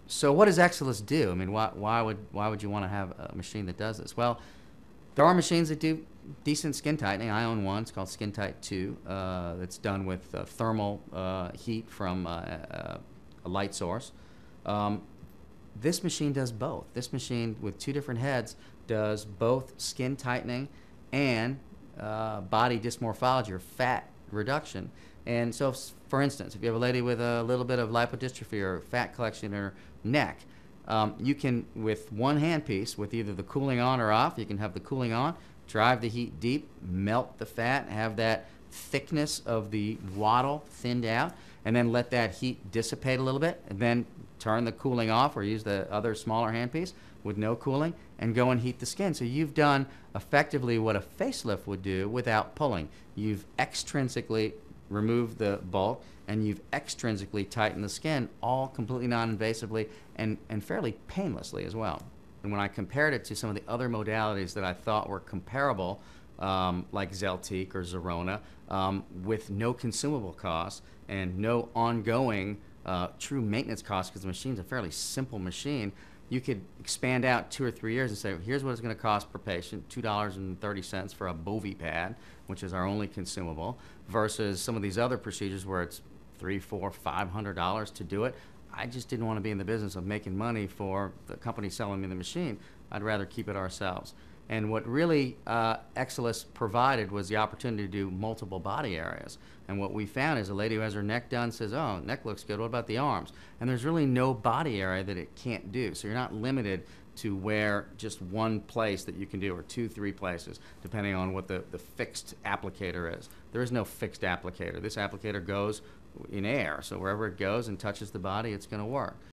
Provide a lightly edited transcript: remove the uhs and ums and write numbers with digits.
So what does Exilis do? I mean, why would you want to have a machine that does this? Well, there are machines that do decent skin tightening. I own one. It's called Skin Tight 2. That's done with thermal heat from a light source. Um, this machine does both. This machine with two different heads does both skin tightening and body dysmorphology or fat reduction. And so, for instance, if you have a lady with a little bit of lipodystrophy or fat collection in her neck, you can, with one handpiece, with either the cooling on or off, you can have the cooling on, drive the heat deep, melt the fat, have that thickness of the waddle thinned out, and then let that heat dissipate a little bit, and then turn the cooling off or use the other smaller handpiece with no cooling and go and heat the skin. So you've done effectively what a facelift would do without pulling. You've extrinsically removed the bulk and you've extrinsically tightened the skin, all completely non-invasively and fairly painlessly as well. And when I compared it to some of the other modalities that I thought were comparable, like Zeltiq or Zerona, with no consumable costs and no ongoing true maintenance costs, because the machine's a fairly simple machine, you could expand out 2 or 3 years and say, here's what it's going to cost per patient, $2.30 for a Bovie pad, which is our only consumable, versus some of these other procedures where it's $300, $400, $500 to do it. I just didn't want to be in the business of making money for the company selling me the machine. I'd rather keep it ourselves. And what really Exilis provided was the opportunity to do multiple body areas. And what we found is a lady who has her neck done says, oh, neck looks good, what about the arms? And there's really no body area that it can't do. So you're not limited to where just one place that you can do, or 2, 3 places, depending on what the fixed applicator is. There is no fixed applicator. This applicator goes in air, so wherever it goes and touches the body, it's going to work.